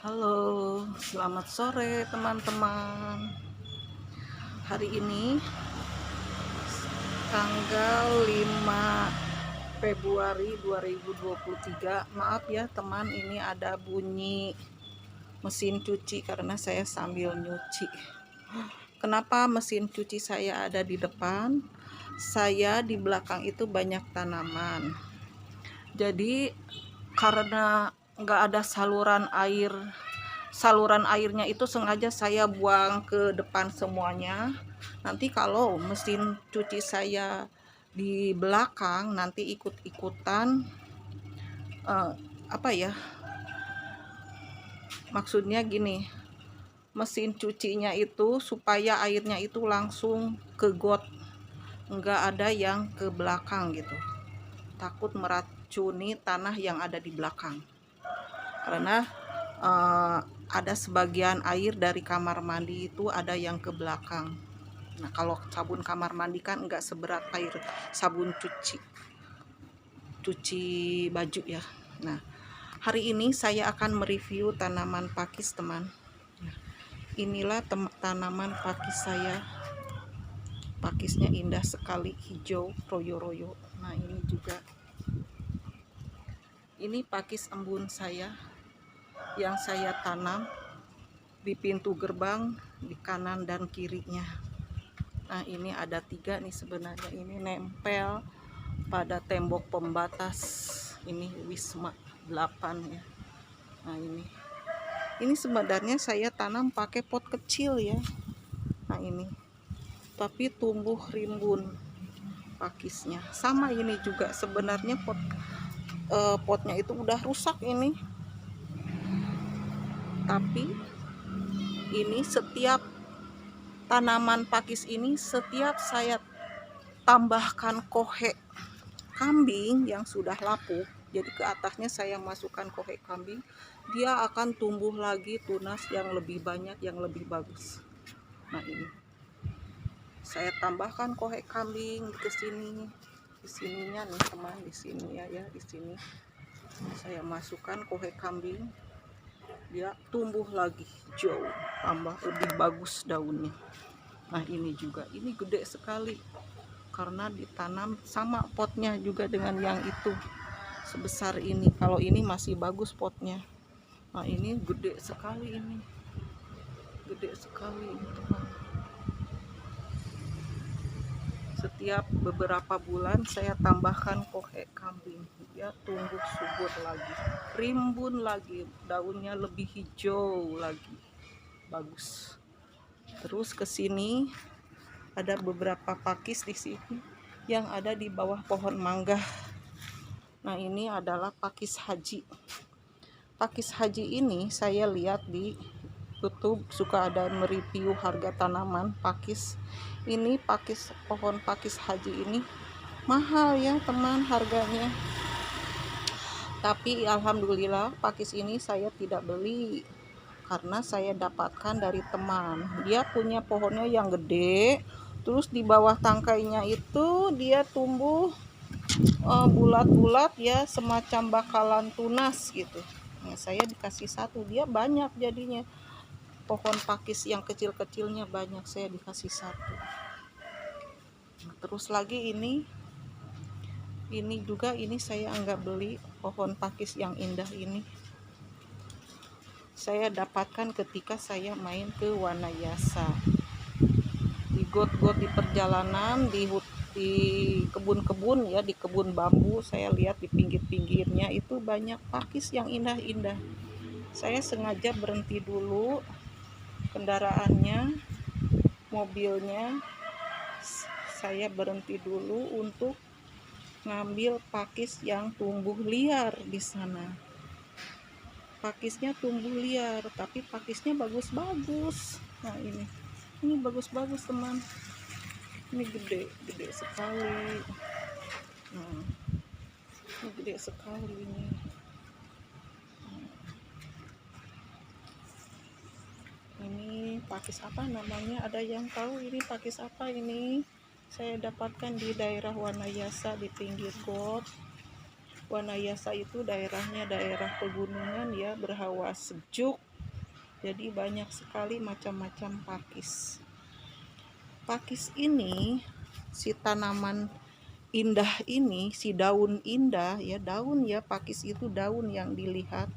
Halo, selamat sore teman-teman. Hari ini tanggal 5 Februari 2023. Maaf ya teman, ini ada bunyi mesin cuci karena saya sambil nyuci. Kenapa mesin cuci saya ada di depan? Saya di belakang itu banyak tanaman. Jadi karena nggak ada saluran airnya itu sengaja saya buang ke depan semuanya. Nanti kalau mesin cuci saya di belakang nanti ikut-ikutan apa ya, maksudnya gini, mesin cucinya itu supaya airnya itu langsung ke got, nggak ada yang ke belakang gitu, takut meracuni tanah yang ada di belakang karena ada sebagian air dari kamar mandi itu ada yang ke belakang. Nah, kalau sabun kamar mandi kan enggak seberat air sabun cuci baju ya. Nah, hari ini saya akan mereview tanaman pakis, teman. Nah, inilah tanaman pakis saya. Pakisnya indah sekali, hijau royo-royo. Nah, ini juga. Ini pakis embun saya yang saya tanam di pintu gerbang di kanan dan kirinya. Nah, ini ada 3 nih sebenarnya. Ini nempel pada tembok pembatas. Ini Wisma 8 ya. Nah, ini sebenarnya saya tanam pakai pot kecil ya. Nah, ini tapi tumbuh rimbun pakisnya. Sama ini juga sebenarnya potnya itu udah rusak ini. Tapi ini setiap tanaman pakis ini setiap saya tambahkan kohe kambing yang sudah lapuk, jadi ke atasnya saya masukkan kohe kambing, dia akan tumbuh lagi tunas yang lebih banyak, yang lebih bagus. Nah, ini saya tambahkan kohe kambing ke sini, di sininya nih teman, di sini ya, di sini saya masukkan kohe kambing, dia tumbuh lagi hijau, tambah lebih bagus daunnya. Nah, ini juga, ini gede sekali karena ditanam sama potnya juga dengan yang itu sebesar ini. Kalau ini masih bagus potnya. Nah, ini gede sekali, ini gede sekali ini teman. Setiap beberapa bulan saya tambahkan kohe kambing, dia tumbuh subur lagi, rimbun lagi, daunnya lebih hijau lagi, bagus. Terus ke sini ada beberapa pakis di sini yang ada di bawah pohon mangga. Nah, ini adalah pakis haji. Pakis haji ini saya lihat di YouTube, suka ada mereview harga tanaman pakis. Ini pohon pakis haji ini mahal ya teman harganya. Tapi alhamdulillah pakis ini saya tidak beli karena saya dapatkan dari teman. Dia punya pohonnya yang gede, terus di bawah tangkainya itu dia tumbuh bulat-bulat ya, semacam bakalan tunas gitu. Nah, saya dikasih 1, dia banyak jadinya. Pohon pakis yang kecil-kecilnya banyak, saya dikasih 1. Nah, terus lagi ini juga, ini saya enggak beli. Pohon pakis yang indah ini saya dapatkan ketika saya main ke Wanayasa, di got-got di perjalanan, di kebun-kebun ya, di kebun bambu. Saya lihat di pinggir-pinggirnya itu banyak pakis yang indah-indah. Saya sengaja berhenti dulu kendaraannya, mobilnya, saya berhenti dulu untuk ngambil pakis yang tumbuh liar di sana. Pakisnya tumbuh liar, tapi pakisnya bagus-bagus. Nah, ini bagus-bagus teman. Ini gede sekali. Nah, ini gede sekali ini. Ini pakis apa namanya? Ada yang tahu ini pakis apa ini? Saya dapatkan di daerah Wanayasa di pinggir got. Wanayasa itu daerahnya daerah pegunungan ya, berhawa sejuk. Jadi banyak sekali macam-macam pakis. Pakis ini, si tanaman indah ini, si daun indah ya, daun ya, pakis itu daun yang dilihat.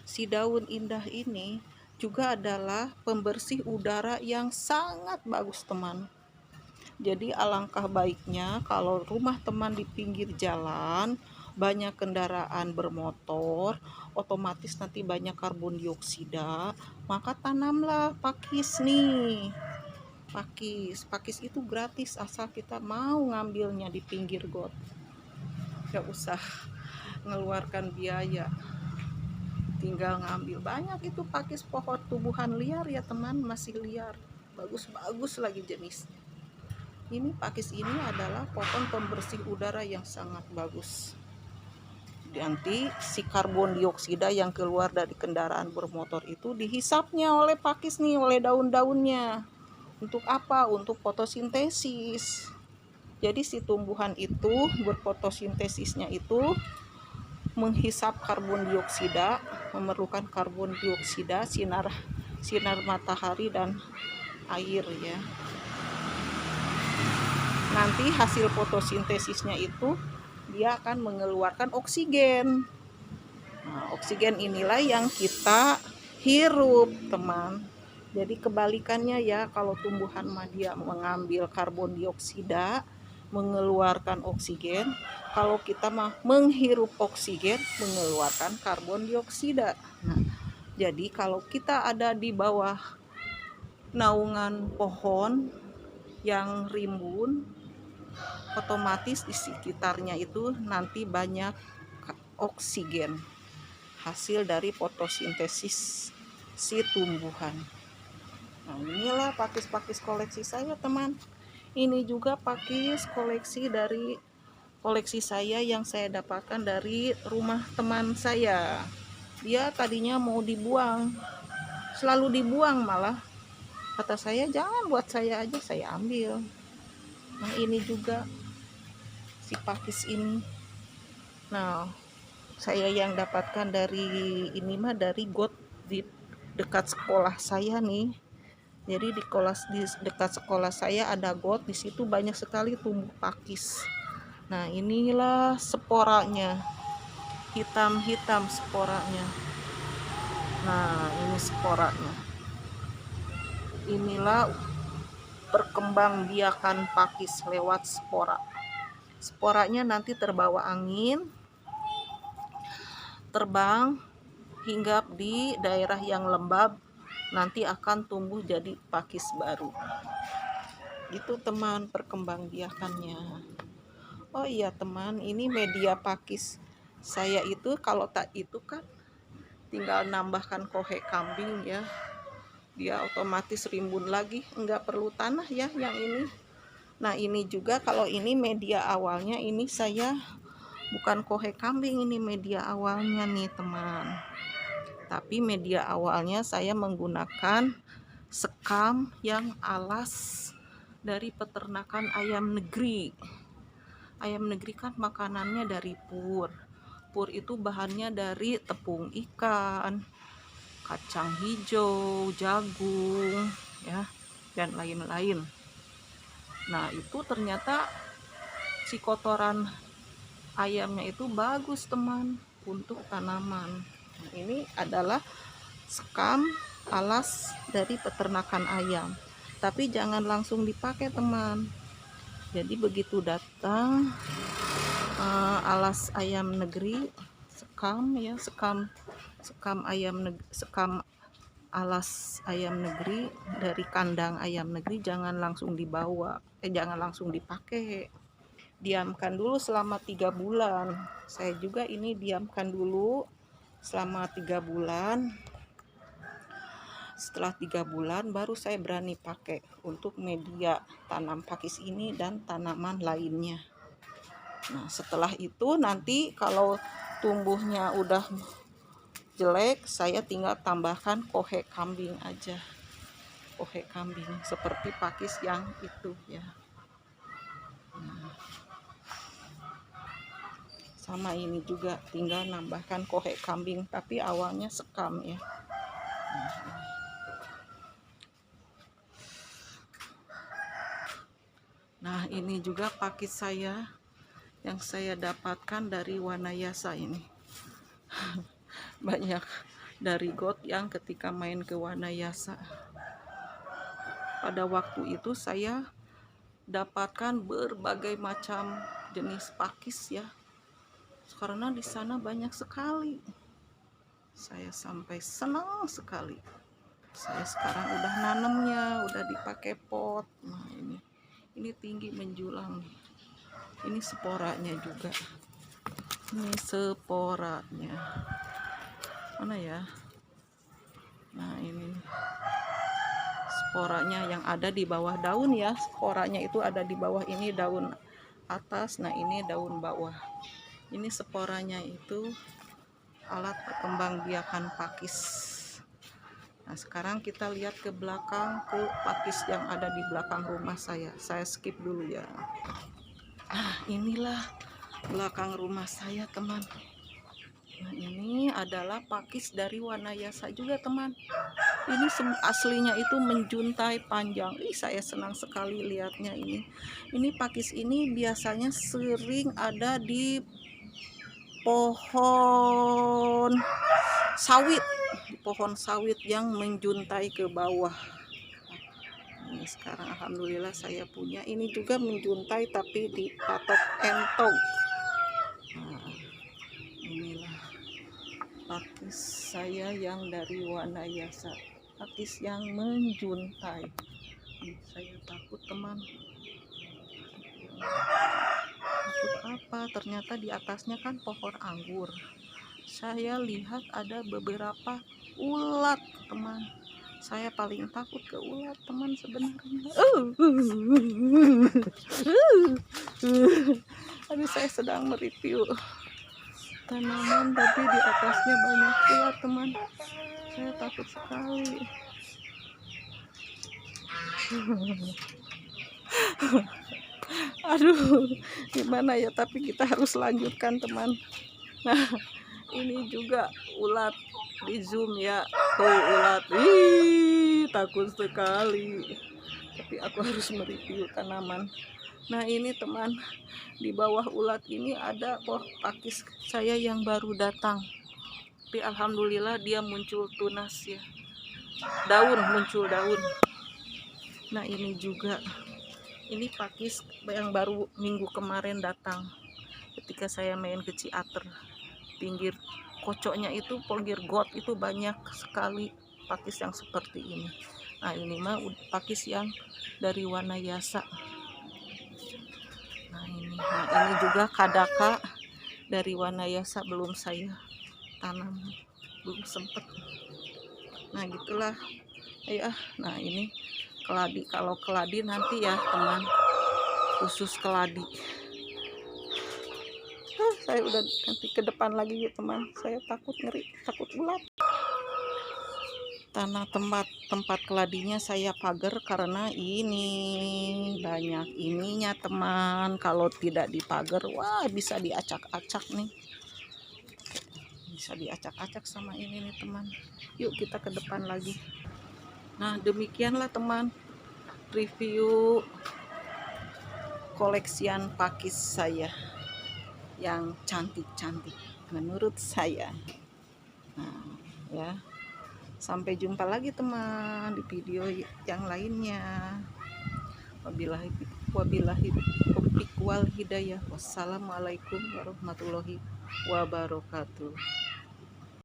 Si daun indah ini juga adalah pembersih udara yang sangat bagus, teman. Jadi alangkah baiknya kalau rumah teman di pinggir jalan, banyak kendaraan bermotor, otomatis nanti banyak karbon dioksida, maka tanamlah pakis nih. Pakis itu gratis asal kita mau ngambilnya di pinggir got. Gak usah ngeluarkan biaya, tinggal ngambil. Banyak itu pakis pohon tumbuhan liar ya teman, masih liar, bagus-bagus lagi jenisnya. Ini pakis ini adalah pohon pembersih udara yang sangat bagus. Nanti si karbon dioksida yang keluar dari kendaraan bermotor itu dihisapnya oleh pakis nih, oleh daun-daunnya. Untuk apa? Untuk fotosintesis. Jadi si tumbuhan itu berfotosintesisnya itu menghisap karbon dioksida, memerlukan karbon dioksida, sinar matahari dan air ya. Nanti hasil fotosintesisnya itu dia akan mengeluarkan oksigen. Nah, oksigen inilah yang kita hirup, teman. Jadi kebalikannya ya, kalau tumbuhan mah dia mengambil karbon dioksida, mengeluarkan oksigen. Kalau kita mah menghirup oksigen, mengeluarkan karbon dioksida. Nah, jadi kalau kita ada di bawah naungan pohon yang rimbun, otomatis di sekitarnya itu nanti banyak oksigen hasil dari fotosintesis si tumbuhan. Nah, inilah pakis-pakis koleksi saya, teman. Ini juga pakis koleksi saya yang saya dapatkan dari rumah teman saya. Dia tadinya mau dibuang, selalu dibuang malah. Kata saya, jangan, buat saya aja, saya ambil. Nah, ini juga si pakis ini. Nah, saya yang dapatkan dari ini mah dari got di dekat sekolah saya nih. Jadi di dekat sekolah saya ada got, di situ banyak sekali tumbuh pakis. Nah, inilah sporanya. Hitam-hitam sporanya. Nah, ini sporanya. Inilah perkembangbiakan pakis lewat spora. Sporanya nanti terbawa angin, terbang hinggap di daerah yang lembab, nanti akan tumbuh jadi pakis baru. Itu teman perkembangbiakannya. Oh iya teman, ini media pakis saya itu kalau tak itu kan tinggal nambahkan kohe kambing ya. Dia otomatis rimbun lagi, enggak perlu tanah ya yang ini. Nah, ini juga kalau ini media awalnya, ini saya bukan kohe kambing, ini media awalnya nih teman. Tapi media awalnya saya menggunakan sekam yang alas dari peternakan ayam negeri. Ayam negeri kan makanannya dari pur. Pur itu bahannya dari tepung ikan, kacang hijau, jagung, ya, dan lain-lain. Nah, itu ternyata si kotoran ayamnya itu bagus, teman, untuk tanaman. Nah, ini adalah sekam alas dari peternakan ayam, tapi jangan langsung dipakai, teman. Jadi begitu datang alas ayam negeri, sekam ya, sekam alas ayam negeri dari kandang ayam negeri, jangan langsung dibawa, jangan langsung dipakai. Diamkan dulu selama 3 bulan. Saya juga ini diamkan dulu selama 3 bulan. Setelah 3 bulan baru saya berani pakai untuk media tanam pakis ini dan tanaman lainnya. Nah, setelah itu nanti kalau tumbuhnya udah jelek, saya tinggal tambahkan kohe kambing aja. Kohe kambing seperti pakis yang itu ya. Nah, sama ini juga tinggal nambahkan kohe kambing, tapi awalnya sekam ya. Nah, ini juga pakis saya yang saya dapatkan dari Wanayasa ini. Banyak dari got yang ketika main ke Wanayasa. Pada waktu itu saya dapatkan berbagai macam jenis pakis ya. Karena di sana banyak sekali. Saya sampai senang sekali. Saya sekarang udah nanemnya, udah dipakai pot. Nah, ini tinggi menjulang. Ini sporanya juga. Ini sporanya. Mana ya? Nah, ini sporanya yang ada di bawah daun ya. Sporanya itu ada di bawah, ini daun atas. Nah, ini daun bawah. Ini sporanya itu alat perkembangbiakan pakis. Nah, sekarang kita lihat ke belakang, ke pakis yang ada di belakang rumah saya. Saya skip dulu ya. Inilah belakang rumah saya, teman. Nah, ini adalah pakis dari Wanayasa juga, teman. Ini aslinya itu menjuntai panjang. Saya senang sekali lihatnya ini. Ini pakis ini biasanya sering ada di pohon sawit, yang menjuntai ke bawah. Ini sekarang alhamdulillah saya punya. Ini juga menjuntai tapi dipatok entong. Nah, inilah pakis saya yang dari Wanayasa, pakis yang menjuntai. Saya takut, teman. Takut apa? Ternyata di atasnya kan pohon anggur. Saya lihat ada beberapa ulat, teman. Saya paling takut ke ulat, teman, sebenarnya. Tapi saya sedang mereview tanaman, tapi di atasnya banyak ulat, teman. Saya takut sekali. Aduh, gimana ya, tapi kita harus lanjutkan, teman. Nah, ini juga ulat, di zoom ya, tuh ulat. Takut sekali, tapi aku harus mereview tanaman. Nah, ini teman, di bawah ulat ini ada pakis saya yang baru datang, tapi alhamdulillah dia muncul tunas ya, muncul daun. Nah, ini juga, ini pakis yang baru minggu kemarin datang ketika saya main ke Ciater. Pinggir kocoknya itu, pinggir got itu banyak sekali pakis yang seperti ini. Nah, ini mah pakis yang dari Wanayasa. Nah, ini juga kadaka dari Wanayasa, belum saya tanam, belum sempet. Nah, gitulah ya. Nah, ini keladi. Kalau keladi nanti ya, teman, khusus keladi. Saya udah nanti ke depan lagi ya, teman. Saya takut, ngeri, takut ulat. Tanah tempat keladinya saya pagar karena ini banyak ininya, teman. Kalau tidak dipagar, wah, bisa diacak-acak nih. Bisa diacak-acak sama ini nih, teman. Yuk kita ke depan lagi. Nah, demikianlah, teman, review koleksian pakis saya yang cantik-cantik menurut saya. Nah, ya, sampai jumpa lagi, teman, di video yang lainnya. Wabillahi taufiq wal hidayah. Wassalamualaikum warahmatullahi wabarakatuh.